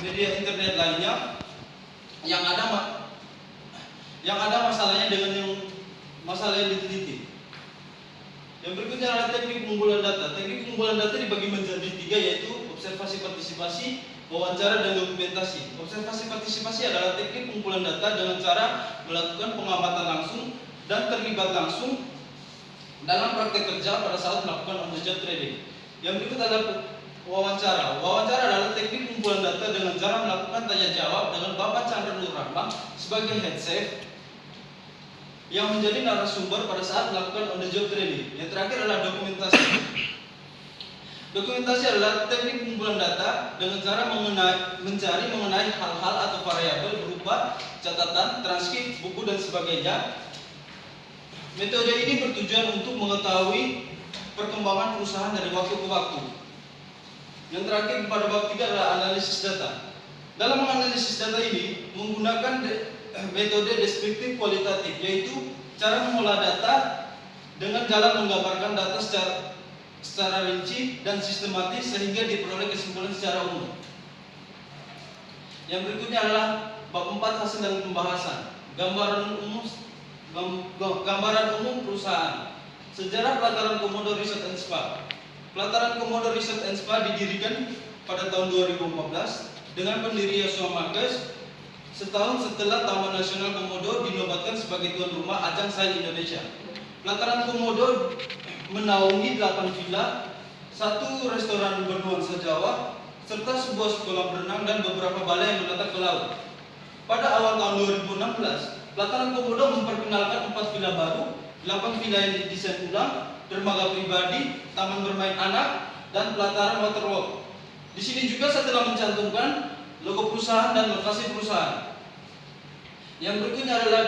media internet lainnya yang ada masalahnya dengan masalah yang diteliti. Yang berikutnya adalah teknik pengumpulan data. Teknik pengumpulan data dibagi menjadi 3, yaitu observasi partisipasi, wawancara, dan dokumentasi. Observasi partisipasi adalah teknik pengumpulan data dengan cara melakukan pengamatan langsung dan terlibat langsung dalam praktek kerja pada saat melakukan on the job training. Yang berikut adalah wawancara. Wawancara adalah teknik pengumpulan data dengan cara melakukan tanya jawab dengan Bapak Chandra Nur Rahman sebagai head chef yang menjadi narasumber pada saat melakukan on the job training. Yang terakhir adalah dokumentasi. Dokumentasi adalah teknik pengumpulan data dengan cara mencari mengenai hal-hal atau variabel berupa catatan, transkrip, buku, dan sebagainya. Metode ini bertujuan untuk mengetahui perkembangan perusahaan dari waktu ke waktu. Yang terakhir pada bab 3 adalah analisis data. Dalam menganalisis data ini menggunakan metode deskriptif kualitatif, yaitu cara mengolah data dengan jalan menggambarkan data secara rinci dan sistematis sehingga diperoleh kesimpulan secara umum. Yang berikutnya adalah bab 4, hasil dan pembahasan. Gambaran umum perusahaan. Sejarah pelataran Komodo Research and Spa. Pelataran Komodo Research and Spa didirikan pada tahun 2015 dengan pendiri Yosua Marquez setahun setelah Taman Nasional Komodo dinobatkan sebagai tuan rumah ajang Sail Indonesia. Pelataran Komodo menaungi 8 villa, 1 restoran bernuansa Jawa, serta sebuah kolam renang dan beberapa balai yang menatap ke laut. Pada awal tahun 2016, Pelataran Komodo memperkenalkan 4 villa baru, 8 villa yang didesain ulang, dermaga pribadi, taman bermain anak, dan pelataran waterwalk. Di sini juga saya telah mencantumkan logo perusahaan dan lokasi perusahaan. Yang berikutnya adalah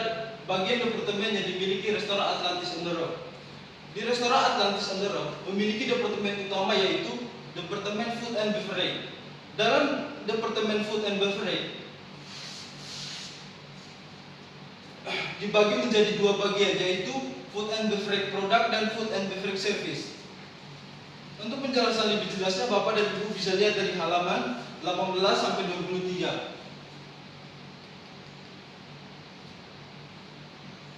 bagian departemen yang dimiliki restoran Atlantis on the Rock. Di restoran Atlantis on the Rock memiliki departemen utama, yaitu departemen food and beverage. Dalam departemen food and beverage dibagi menjadi 2 bagian, yaitu food and beverage product dan food and beverage service. Untuk penjelasan lebih jelasnya, Bapak dan Ibu bisa lihat dari halaman 18 sampai 23.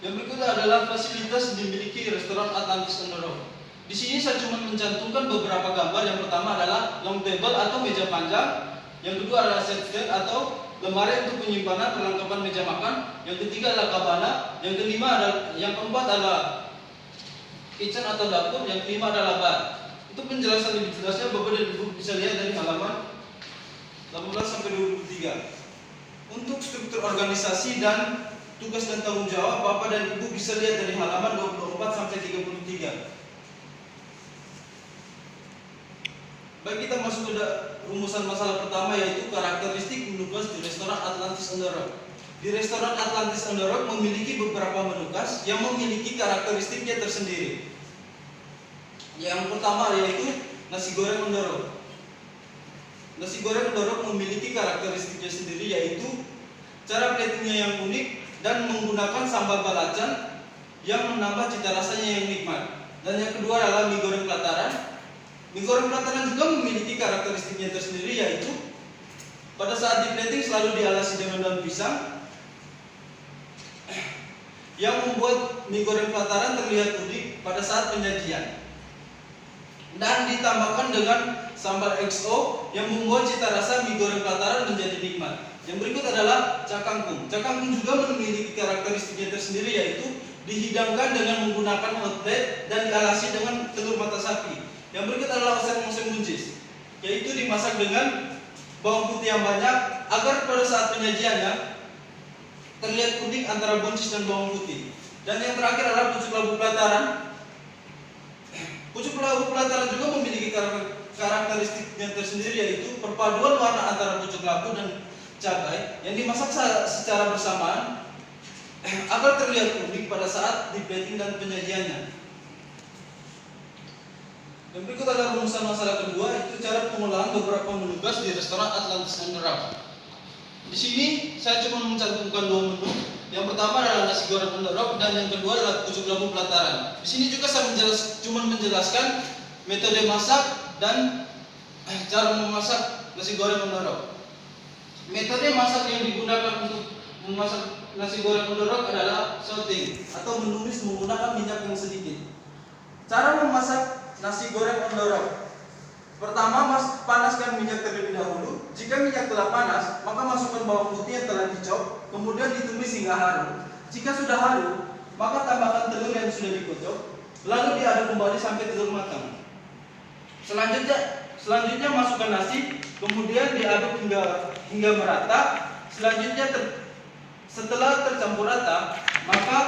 Yang berikutnya adalah fasilitas yang dimiliki restoran Atlantis on the Rock. Di sini saya cuma mencantumkan beberapa gambar. Yang pertama adalah long table atau meja panjang. Yang kedua adalah set stand atau lemari untuk penyimpanan perlengkapan meja makan. Yang ketiga adalah cabana. Yang keempat adalah kitchen atau dapur. Yang kelima adalah bar. Untuk penjelasan lebih jelasnya, Bapak dan Ibu bisa lihat dari halaman 18 sampai 23. Untuk struktur organisasi dan tugas dan tanggung jawab, Bapak dan Ibu bisa lihat dari halaman 24 sampai 33. Baik, kita masuk ke rumusan masalah pertama, yaitu karakteristik menu khas di restoran Atlantis on the Rock. Di restoran Atlantis on the Rock memiliki beberapa menu khas yang memiliki karakteristiknya tersendiri. Yang pertama yaitu nasi goreng on the Rock. Nasi goreng on the Rock memiliki karakteristiknya sendiri, yaitu cara platingnya yang unik dan menggunakan sambal belacan yang menambah cita rasanya yang nikmat. Dan yang kedua adalah mie goreng pelataran. Mie goreng pelataran juga memiliki karakteristiknya tersendiri, yaitu pada saat di plating selalu dialasi dengan daun pisang yang membuat mie goreng pelataran terlihat unik pada saat penyajian, dan ditambahkan dengan sambal XO yang membuat cita rasa mie goreng pelataran menjadi nikmat. Yang berikut adalah cakangkung. Cakangkung juga memiliki karakteristiknya tersendiri, yaitu dihidangkan dengan menggunakan hot plate dan dialasi dengan telur mata sapi. Yang berikut adalah oseng-oseng buncis, yaitu dimasak dengan bawang putih yang banyak agar pada saat penyajiannya terlihat unik antara buncis dan bawang putih. Dan yang terakhir adalah pucuk labu pelataran. Pucuk labu pelataran juga memiliki karakteristiknya tersendiri, yaitu perpaduan warna antara pucuk labu dan cabai yang dimasak secara bersamaan agar terlihat unik pada saat di plating dan penyajiannya. Yang berikut adalah rumusan masalah kedua, yaitu cara pengolahan beberapa menu khas di restoran Atlantis on the Rock. Di sini saya cuma mencantumkan 2 menu. Yang pertama adalah nasi goreng on the Rock dan yang kedua adalah pucuk labu pelataran. Di sini juga saya cuma menjelaskan metode masak dan cara memasak nasi goreng on the Rock. Metode masak yang digunakan untuk memasak nasi goreng on the rock adalah sauteing atau menumis menggunakan minyak yang sedikit. Cara memasak nasi goreng on the rock. Pertama, panaskan minyak terlebih dahulu. Jika minyak telah panas, maka masukkan bawang putih yang telah dicop, kemudian ditumis hingga harum. Jika sudah harum, maka tambahkan telur yang sudah dikocok, lalu diaduk kembali sampai telur matang. Selanjutnya masukkan nasi, kemudian diaduk hingga merata. Selanjutnya setelah tercampur rata, maka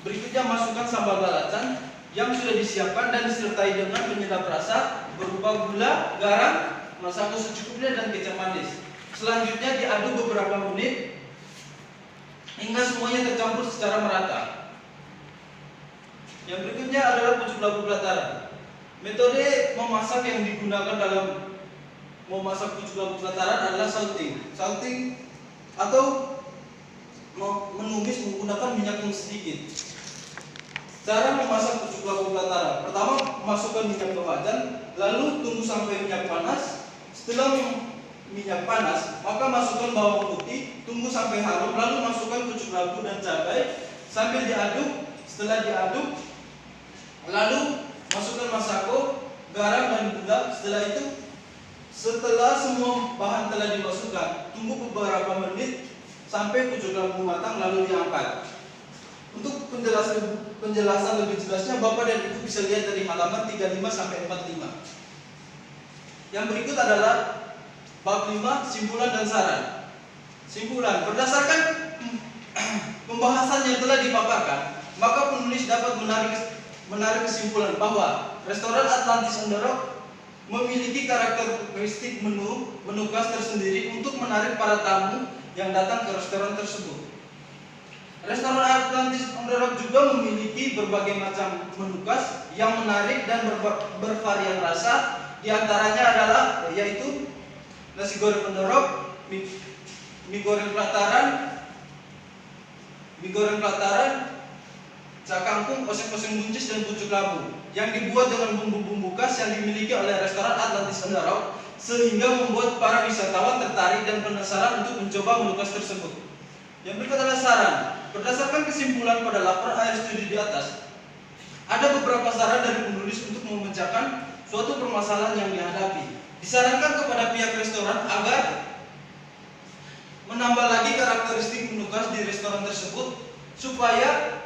berikutnya masukkan sambal belacan yang sudah disiapkan dan disertai dengan penyedap rasa berupa gula, garam, masako secukupnya dan kecap manis. Selanjutnya diaduk beberapa menit hingga semuanya tercampur secara merata. Yang berikutnya adalah pucuk labu pelataran. Metode memasak yang digunakan dalam memasak pucuk labu pelataran adalah sauteing. Sauteing atau menumis menggunakan minyak yang sedikit. Cara memasak pucuk labu pelataran. Pertama, masukkan minyak ke wajan, lalu tunggu sampai minyak panas. Setelah minyak panas, maka masukkan bawang putih, tunggu sampai harum, lalu masukkan pucuk labu dan cabai sambil diaduk. Setelah diaduk, lalu masukkan masako, garam dan gula. Setelah semua bahan telah dimasukkan, tunggu beberapa menit sampai pucuk labu matang, lalu diangkat. Untuk penjelasan lebih jelasnya, Bapak dan Ibu bisa lihat dari halaman 35 sampai 45. Yang berikut adalah bab 5, simpulan dan saran. Simpulan, berdasarkan pembahasan yang telah dipaparkan, maka penulis dapat menarik kesimpulan bahwa restoran Atlantis on the Rock memiliki karakteristik menu khas tersendiri untuk menarik para tamu yang datang ke restoran tersebut. Restoran Atlantis on the Rock juga memiliki berbagai macam menu khas yang menarik dan bervarian rasa. Di antaranya adalah yaitu nasi goreng on the rock, mie goreng pelataran, cak kangkung, oseng-oseng buncis dan pucuk labu yang dibuat dengan bumbu-bumbu khas yang dimiliki oleh restoran Atlantis on the Rock, sehingga membuat para wisatawan tertarik dan penasaran untuk mencoba menu khas tersebut. Yang berikut adalah saran. Berdasarkan kesimpulan pada laporan akhir studi di atas, ada beberapa saran dari penulis untuk memecahkan suatu permasalahan yang dihadapi. Disarankan kepada pihak restoran agar menambah lagi karakteristik menu khas di restoran tersebut supaya